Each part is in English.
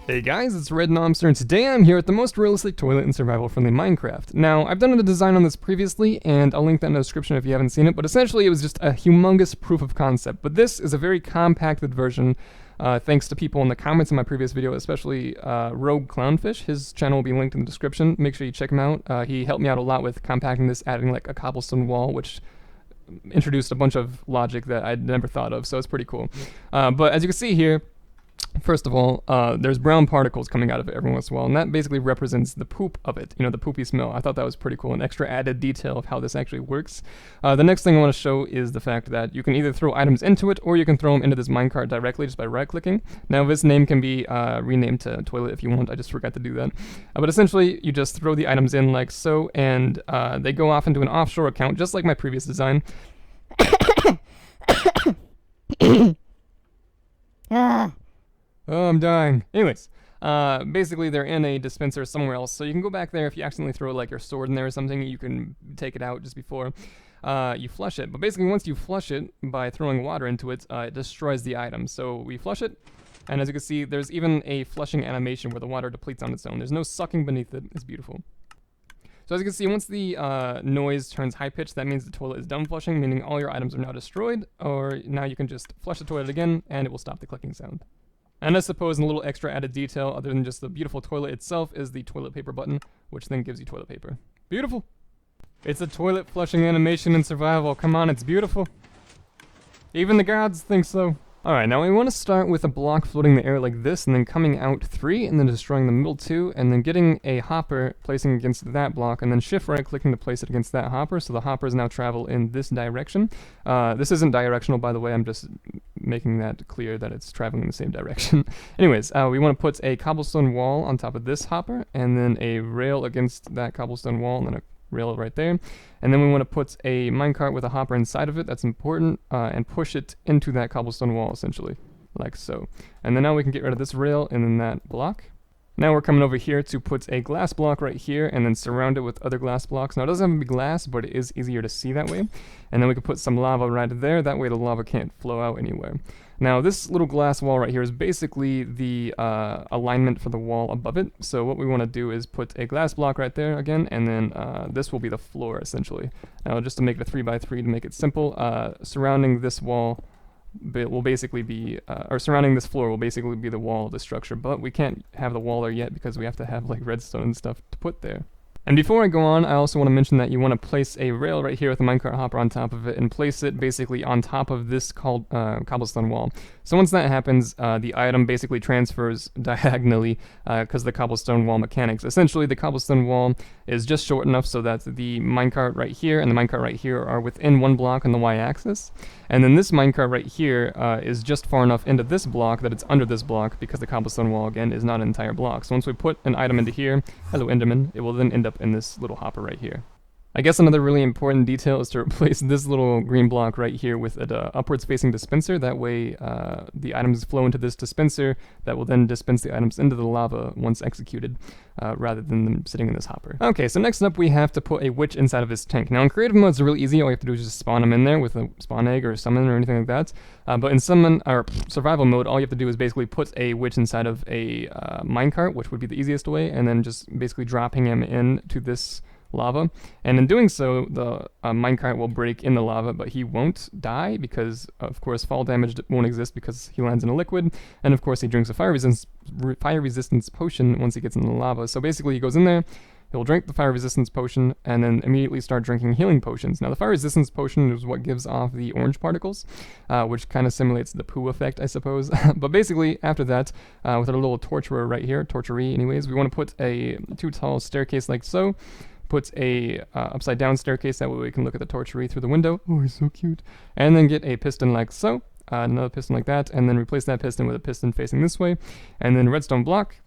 Hey guys, it's Red Nomster, and today I'm here at the most realistic toilet in survival-friendly Minecraft. Now, I've done a design on this previously, and I'll link that in the description if you haven't seen it, but essentially it was just a humongous proof of concept. But this is a very compacted version, thanks to people in the comments in my previous video, especially Rogue Clownfish. His channel will be linked in the description. Make sure you check him out. He helped me out a lot with compacting this, adding like a cobblestone wall, which introduced a bunch of logic that I'd never thought of, so it's pretty cool. But as you can see here, first of all, there's brown particles coming out of it every once in a while, and that basically represents the poop of it, the poopy smell. I thought that was pretty cool, an extra added detail of how this actually works. The next thing I want to show is the fact that you can either throw items into it, or you can throw them into this minecart directly just by right-clicking. Now, this name can be renamed to toilet if you want. I just forgot to do that. But essentially, you just throw the items in like so, and they go off into an offshore account, just like my previous design. Oh, I'm dying. Anyways, basically they're in a dispenser somewhere else, so you can go back there. If you accidentally throw like your sword in there or something, you can take it out just before you flush it. But basically once you flush it by throwing water into it, it destroys the item. So we flush it, and as you can see, there's even a flushing animation where the water depletes on its own. There's no sucking beneath it. It's beautiful. So as you can see, once the noise turns high-pitched, that means the toilet is done flushing, meaning all your items are now destroyed, or now you can just flush the toilet again, and it will stop the clicking sound. And I suppose a little extra added detail, other than just the beautiful toilet itself, is the toilet paper button, which then gives you toilet paper. Beautiful! It's a toilet flushing animation in survival. Come on, it's beautiful. Even the gods think so. Alright, now we want to start with a block floating in the air like this, and then coming out 3, and then destroying the middle 2, and then getting a hopper, placing against that block, and then shift right clicking to place it against that hopper, so the hoppers now travel in this direction. This isn't directional, by the way, I'm just making that clear that it's traveling in the same direction. Anyways, we want to put a cobblestone wall on top of this hopper, and then a rail against that cobblestone wall, and then a rail right there. And then we want to put a minecart with a hopper inside of it, that's important, and push it into that cobblestone wall, essentially, like so. And then now we can get rid of this rail and then that block. Now we're coming over here to put a glass block right here and then surround it with other glass blocks. Now it doesn't have to be glass, but it is easier to see that way. And then we can put some lava right there, that way the lava can't flow out anywhere. Now this little glass wall right here is basically the alignment for the wall above it. So what we want to do is put a glass block right there again, and then this will be the floor essentially. Now just to make it a 3x3 to make it simple, surrounding this wall will basically be, or surrounding this floor will basically be the wall of the structure, but we can't have the wall there yet because we have to have like redstone and stuff to put there. And before I go on, I also want to mention that you want to place a rail right here with a minecart hopper on top of it and place it basically on top of this cobblestone wall. So once that happens, the item basically transfers diagonally because of the cobblestone wall mechanics. Essentially, the cobblestone wall is just short enough so that the minecart right here and the minecart right here are within one block on the y-axis. And then this minecart right here is just far enough into this block that it's under this block because the cobblestone wall, again, is not an entire block. So once we put an item into here, hello Enderman, it will then end up in this little hopper right here. I guess another really important detail is to replace this little green block right here with an upwards facing dispenser. That way the items flow into this dispenser that will then dispense the items into the lava once executed, rather than them sitting in this hopper. Okay, so next up we have to put a witch inside of this tank. Now in creative mode it's really easy, all you have to do is just spawn them in there with a spawn egg or summon or anything like that. But in survival mode, all you have to do is basically put a witch inside of a minecart, which would be the easiest way, and then just basically dropping him into this lava, and in doing so the minecart will break in the lava, but he won't die because of course fall damage won't exist because he lands in a liquid, and of course he drinks a fire resistance potion once he gets in the lava. So basically he goes in there, he'll drink the fire resistance potion, and then immediately start drinking healing potions. Now the fire resistance potion is what gives off the orange particles, which kind of simulates the poo effect, I suppose. But basically after that, with our little torturer right here, torturee anyways, we want to put a 2 tall staircase like so. Put a upside down staircase, that way we can look at the torturee through the window. Oh, he's so cute. And then get a piston like so, another piston like that, and then replace that piston with a piston facing this way. And then redstone block.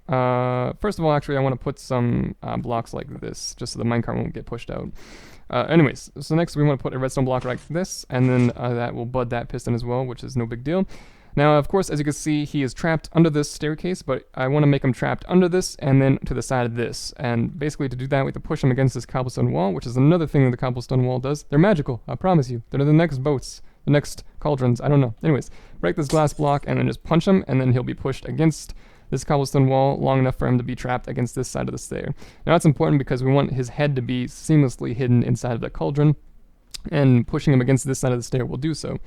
First of all, actually I want to put some blocks like this, just so the minecart won't get pushed out. Anyways, so next we want to put a redstone block like this, and then that will bud that piston as well, which is no big deal. Now, of course, as you can see, he is trapped under this staircase, but I want to make him trapped under this and then to the side of this. And basically to do that, we have to push him against this cobblestone wall, which is another thing that the cobblestone wall does. They're magical, I promise you. They're the next boats, the next cauldrons, I don't know. Anyways, break this glass block and then just punch him, and then he'll be pushed against this cobblestone wall long enough for him to be trapped against this side of the stair. Now that's important because we want his head to be seamlessly hidden inside of the cauldron, and pushing him against this side of the stair will do so.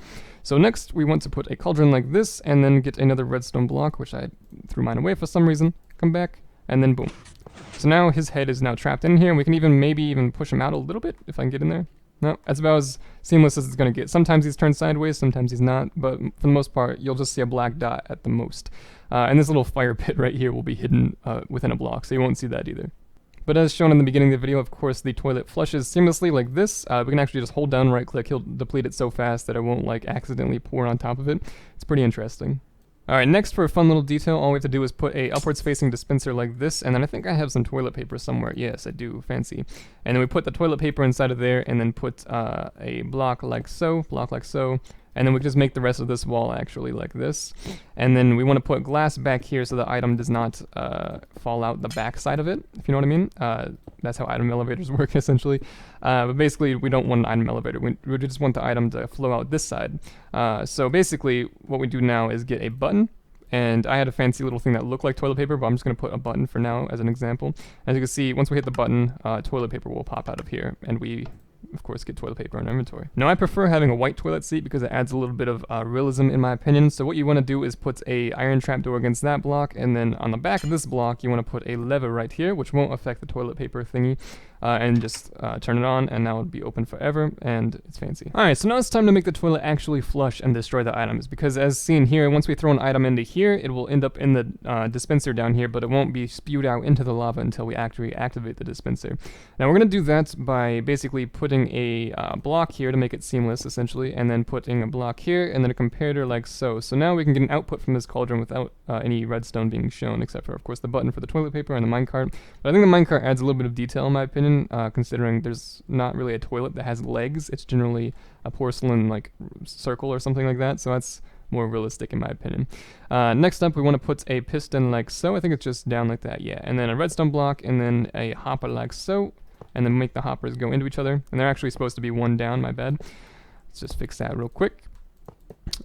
So next we want to put a cauldron like this, and then get another redstone block, which I threw mine away for some reason, come back, and then boom. So now his head is now trapped in here, and we can maybe even push him out a little bit, if I can get in there. No, that's about as seamless as it's going to get. Sometimes he's turned sideways, sometimes he's not, but for the most part, you'll just see a black dot at the most. And this little fire pit right here will be hidden within a block, so you won't see that either. But as shown in the beginning of the video, of course, the toilet flushes seamlessly like this. We can actually just hold down right click. He'll deplete it so fast that it won't like accidentally pour on top of it. It's pretty interesting. Alright, next for a fun little detail, all we have to do is put a upwards facing dispenser like this, and then I think I have some toilet paper somewhere. Yes, I do. Fancy. And then we put the toilet paper inside of there, and then put a block like so, and then we just make the rest of this wall actually like this. And then we want to put glass back here so the item does not fall out the back side of it, if you know what I mean. That's how item elevators work, essentially. But basically, we don't want an item elevator. We just want the item to flow out this side. So basically, what we do now is get a button. And I had a fancy little thing that looked like toilet paper, but I'm just going to put a button for now as an example. As you can see, once we hit the button, toilet paper will pop out of here, and we of course get toilet paper in our inventory. Now I prefer having a white toilet seat because it adds a little bit of realism in my opinion. So what you want to do is put a iron trapdoor against that block, and then on the back of this block you want to put a lever right here, which won't affect the toilet paper thingy, and just turn it on, and now it'll be open forever, and it's fancy. Alright, so now it's time to make the toilet actually flush and destroy the items, because as seen here, once we throw an item into here, it will end up in the dispenser down here, but it won't be spewed out into the lava until we actually activate the dispenser. Now we're going to do that by basically putting a block here to make it seamless, essentially, and then putting a block here, and then a comparator like so. So now we can get an output from this cauldron without any redstone being shown, except for, of course, the button for the toilet paper and the minecart. But I think the minecart adds a little bit of detail, in my opinion, considering there's not really a toilet that has legs. It's generally a porcelain like circle or something like that, so that's more realistic in my opinion. Next up, we want to put a piston like so. I think it's just down like that, yeah. And then a redstone block, and then a hopper like so, and then make the hoppers go into each other. And they're actually supposed to be one down, my bad. Let's just fix that real quick.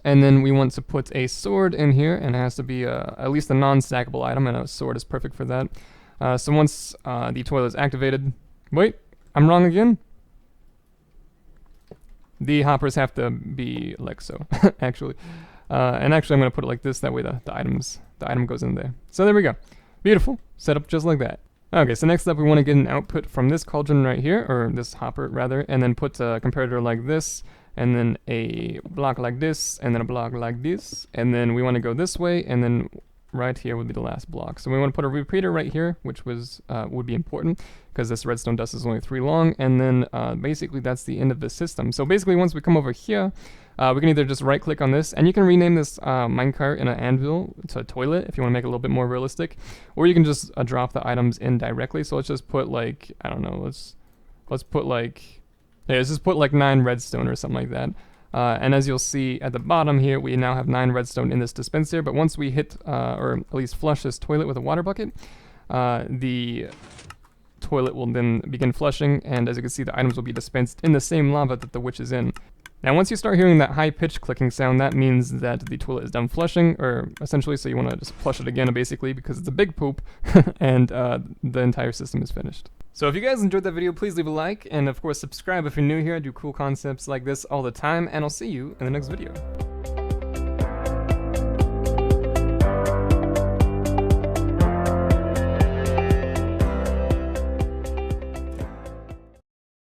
And then we want to put a sword in here, and it has to be at least a non-stackable item, and a sword is perfect for that. So once the toilet is activated, wait, I'm wrong again. The hoppers have to be like so, actually. And actually I'm going to put it like this, that way the item goes in there. So there we go. Beautiful. Set up just like that. Okay, so next up we want to get an output from this cauldron right here, or this hopper rather, and then put a comparator like this, and then a block like this, and then a block like this, and then we want to go this way, and then right here would be the last block. So we want to put a repeater right here, which would be important because this redstone dust is only 3 long, and then basically that's the end of the system. So basically once we come over here, we can either just right click on this, and you can rename this minecart in an anvil to a toilet if you want to make it a little bit more realistic, or you can just drop the items in directly. So let's just put like, I don't know, let's put like, yeah, let's just put like 9 redstone or something like that. And as you'll see at the bottom here, we now have 9 redstone in this dispenser, but once we hit, or at least flush this toilet with a water bucket, the toilet will then begin flushing, and as you can see, the items will be dispensed in the same lava that the witch is in. Now once you start hearing that high-pitched clicking sound, that means that the toilet is done flushing, or essentially, so you want to just flush it again basically, because it's a big poop, and the entire system is finished. So if you guys enjoyed that video, please leave a like, and of course subscribe if you're new here. I do cool concepts like this all the time, and I'll see you in the next video.